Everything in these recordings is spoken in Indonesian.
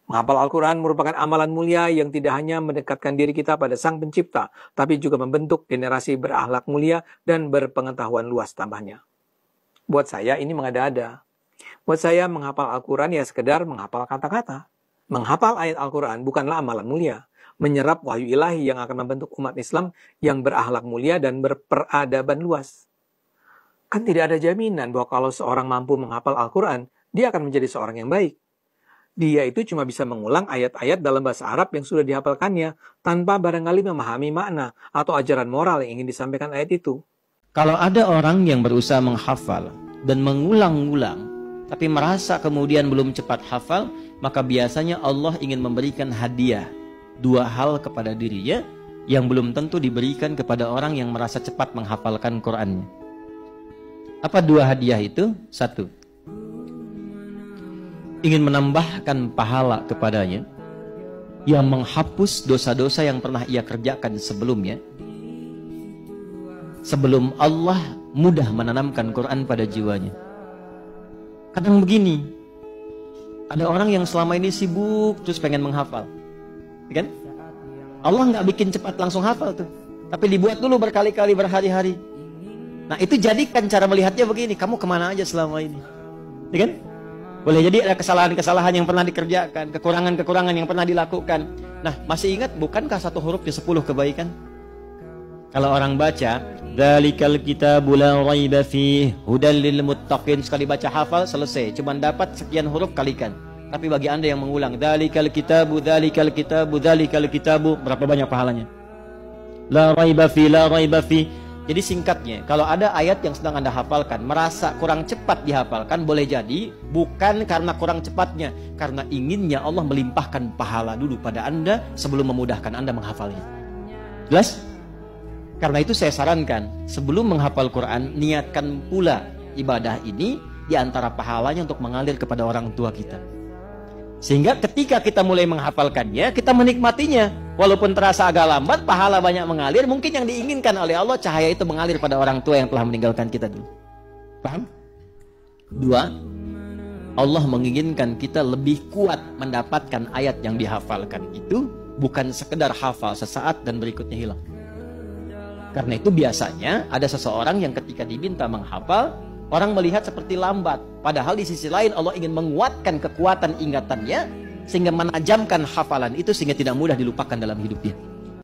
Menghafal Al-Quran merupakan amalan mulia yang tidak hanya mendekatkan diri kita pada Sang Pencipta, tapi juga membentuk generasi berakhlak mulia dan berpengetahuan luas tambahnya. Buat saya ini mengada-ada. Buat saya menghafal Al-Quran ya sekedar menghafal kata-kata. Menghafal ayat Al-Quran bukanlah amalan mulia. Menyerap wahyu ilahi yang akan membentuk umat Islam yang berakhlak mulia dan berperadaban luas. Kan tidak ada jaminan bahwa kalau seorang mampu menghafal Al-Quran, dia akan menjadi seorang yang baik. Dia itu cuma bisa mengulang ayat-ayat dalam bahasa Arab yang sudah dihafalkannya, tanpa barangkali memahami makna atau ajaran moral yang ingin disampaikan ayat itu. Kalau ada orang yang berusaha menghafal dan mengulang-ulang, tapi merasa kemudian belum cepat hafal, maka biasanya Allah ingin memberikan hadiah dua hal kepada dirinya yang belum tentu diberikan kepada orang yang merasa cepat menghafalkan Qur'annya. Apa dua hadiah itu? Satu, ingin menambahkan pahala kepadanya yang menghapus dosa-dosa yang pernah ia kerjakan sebelumnya, sebelum Allah mudah menanamkan Quran pada jiwanya. Kadang begini, ada orang yang selama ini sibuk terus pengen menghafal, kan? Allah nggak bikin cepat langsung hafal tuh, tapi dibuat dulu berkali-kali, berhari-hari. Nah itu jadikan cara melihatnya begini, kamu kemana aja selama ini, kan? Boleh jadi ada kesalahan-kesalahan yang pernah dikerjakan, kekurangan-kekurangan yang pernah dilakukan. Nah, masih ingat bukankah satu huruf di 10 kebaikan? Kalau orang baca, "Dzalikal kitabu la raiba fihi hudal lil muttaqin", sekali baca hafal selesai, cuma dapat sekian huruf kalikan. Tapi bagi Anda yang mengulang, "Dzalikal kitabu, dzalikal kitabu, dzalikal kitabu", berapa banyak pahalanya? La raiba fihi, la raiba fihi. Jadi singkatnya, kalau ada ayat yang sedang Anda hafalkan, merasa kurang cepat dihafalkan, boleh jadi bukan karena kurang cepatnya, karena inginnya Allah melimpahkan pahala dulu pada Anda sebelum memudahkan Anda menghafalnya. Jelas? Karena itu saya sarankan, sebelum menghafal Quran, niatkan pula ibadah ini di antara pahalanya untuk mengalir kepada orang tua kita. Sehingga ketika kita mulai menghafalkannya, kita menikmatinya. Walaupun terasa agak lambat, pahala banyak mengalir. Mungkin yang diinginkan oleh Allah, cahaya itu mengalir pada orang tua yang telah meninggalkan kita dulu. Paham? Dua, Allah menginginkan kita lebih kuat mendapatkan ayat yang dihafalkan itu, bukan sekedar hafal sesaat dan berikutnya hilang. Karena itu biasanya ada seseorang yang ketika diminta menghafal, orang melihat seperti lambat. Padahal di sisi lain Allah ingin menguatkan kekuatan ingatannya, sehingga menajamkan hafalan itu sehingga tidak mudah dilupakan dalam hidupnya.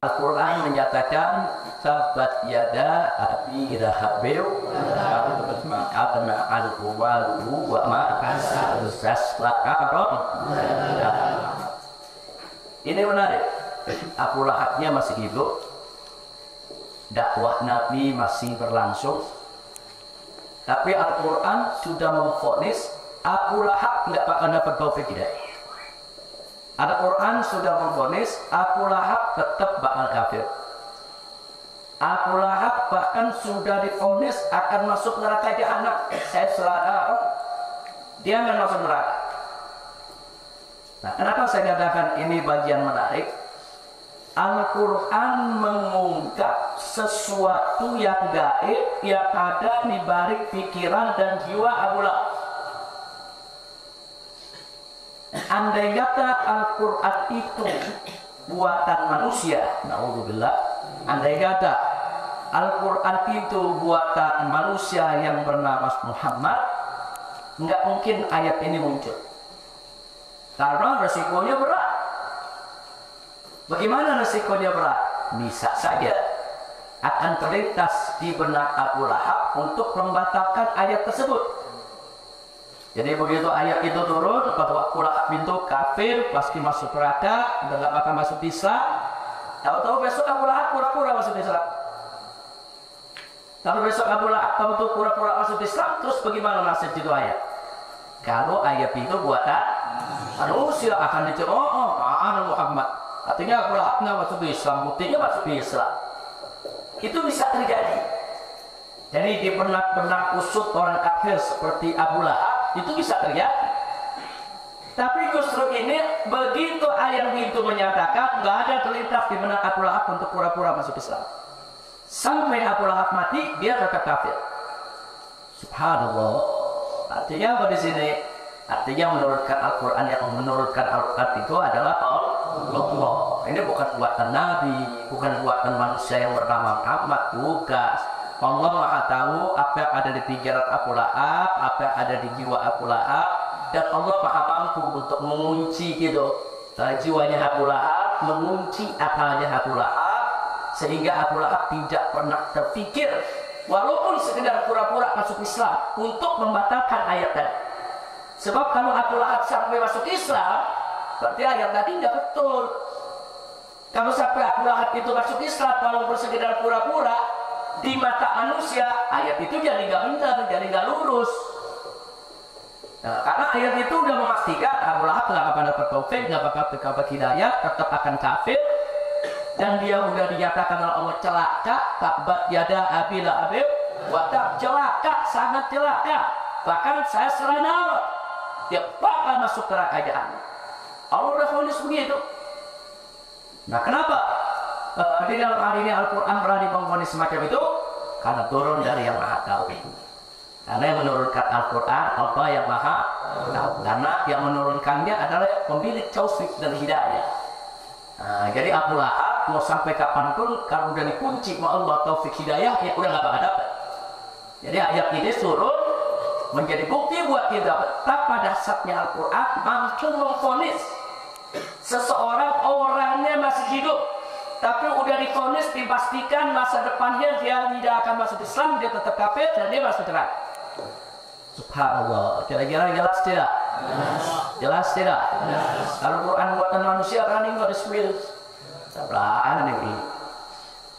Al-Quran menyatakan sabat yada abi rahabil ini menarik. Abu Lahabnya masih hidup, dakwah Nabi masih berlangsung, tapi Al-Quran sudah memvonis Abu Lahab tidak akan dapat taufik hidayah. Al-Quran sudah memvonis Abu Lahab tetap bakal kafir. Abu Lahab bahkan sudah divonis akan masuk neraka jahanam. Dia akan masuk neraka. Nah, kenapa saya katakan ini bagian menarik? Al-Quran mengungkap sesuatu yang gaib yang ada di balik pikiran dan jiwa Abu Lahab. Andai kata Al-Quran itu buatan manusia, naudzubillah, andai kata Al-Quran itu buatan manusia yang bernama Muhammad, nggak mungkin ayat ini muncul. Karena resikonya berat. Bagaimana resikonya berat? Bisa saja akan terlintas di benak Abu Lahab untuk membatalkan ayat tersebut. Jadi begitu ayat itu turun bahwa Abu Lahab itu kafir, pasti masuk neraka, dan nggak akan masuk Islam. Tahu-tahu besok Abu Lahab pura-pura masuk Islam. Kalau besok Abu Lahab tahu-tahu pura-pura masuk Islam, terus bagaimana nasib itu ayat? Kalau ayat itu buatan manusia akan dicemooh, Muhammad. Artinya Abu Lahab nggak masuk Islam, buktinya masuk Islam. Itu bisa terjadi. Jadi di benak-benak usut orang kafir seperti Abu Lahab itu bisa terjadi. Tapi justru ini begitu ayat itu menyatakan nggak ada terlintas di benak Abu Lahab untuk pura-pura masuk Islam. Sampai Abu Lahab mati dia tetap kafir. Subhanallah. Artinya apa di sini? Artinya menurutkan Al-Quran, yang menurutkan Al-Quran itu adalah Allah. Ini bukan buatan Nabi, bukan buatan manusia yang bernama Muhammad, bukan. Allah Maha tahu apa yang ada di pikiran Abu Lahab, apa yang ada di jiwa Abu Lahab, dan Allah Maha mampu untuk mengunci gitu jiwanya Abu Lahab, mengunci akalnya Abu Lahab, sehingga Abu Lahab tidak pernah terpikir walaupun sekedar pura-pura masuk Islam untuk membatalkan ayat tadi. Sebab kalau Abu Lahab sampai masuk Islam, berarti ayat tadi tidak betul. Kalau sampai Abu Lahab itu masuk Islam walaupun sekedar pura-pura, di mata manusia ayat itu jadi nggak benar, jadi nggak lurus. Nah, karena ayat itu udah memastikan Abu Lahab nggak akan dapat taufik, nggak bakal dapat hidayah, tetap akan kafir, dan dia udah dinyatakan oleh Allah celaka, tabat yada Abi Lahab wa tab, celaka, sangat celaka. Bahkan saya serana dia bakal masuk neraka jahanam. Allah udah vonis begitu. Nah, kenapa? Di dalam hal ini Al-Quran berani memvonis semacam itu? Karena turun dari yang Maha Tahu itu. Karena yang menurunkan Al-Quran Allah yang Maha Tahu. Karena yang menurunkannya adalah pemilik taufik dan hidayah. Nah, jadi Abu Lahab mau sampai kapanpun kalau udah dikunci sama Allah taufik hidayah, ya udah nggak bakal dapat. Jadi ayat ini turun menjadi bukti buat kita betapa dasarnya Al-Quran mampu memvonis seseorang, orangnya masih hidup, tapi udah divonis, dipastikan masa depannya dia tidak akan masuk Islam, dia tetap kafir dan dia masuk neraka. Subhanallah. Kira-kira jelas tidak? Jelas tidak? Al-Quran buatan manusia berani nggak dismiss? Tidak berani.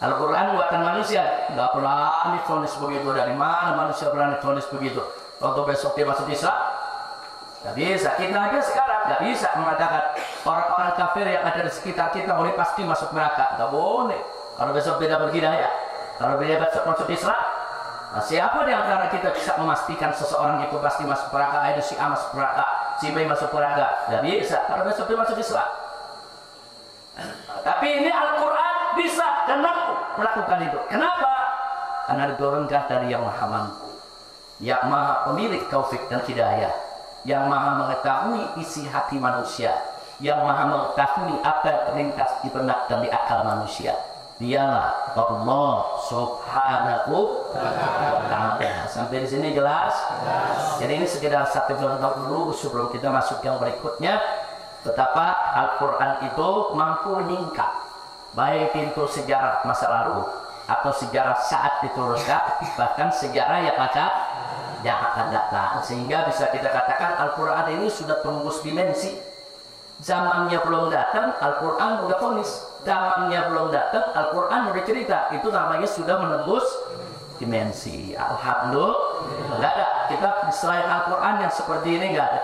Al-Quran buatan manusia nggak berani vonis begitu. Dari mana manusia berani vonis begitu? Waktu besok dia masuk Islam, nggak bisa. Kita aja sekarang nggak bisa mengatakan orang-orang kafir yang ada di sekitar kita boleh pasti masuk neraka. Nggak boleh. Kalau besok beda berhidayah, kalau beda besok masuk Islam, nah, siapa di antara kita bisa memastikan seseorang itu pasti masuk neraka? Ada si A masuk neraka, si B masuk neraka. Nggak bisa. Kalau besok dia masuk Islam. Nah, tapi ini Al-Quran bisa dan mampu melakukan itu. Kenapa? Karena diturunkan dari yang Maha Mampu, yang Maha pemilik taufik dan hidayah, yang Maha mengetahui isi hati manusia, yang Maha mengetahui apa yang terlintas di benak dan di akal manusia. Dialah Allah Subhanahu wa Ta'ala. Sampai di sini jelas? Jadi ini sekedar satu contoh dulu sebelum kita masuk yang berikutnya, betapa Al-Quran itu mampu meningkat baik pintu sejarah masa lalu atau sejarah saat diturunkan, bahkan sejarah yang akan datang, sehingga bisa kita katakan Al-Quran ini sudah tembus dimensi. Zamannya belum datang, Al-Quran udah vonis. Zamannya belum datang, Al-Quran udah cerita. Itu namanya sudah menembus dimensi. Alhamdulillah. Nggak ada kita selain Al-Quran yang seperti ini, nggak ada.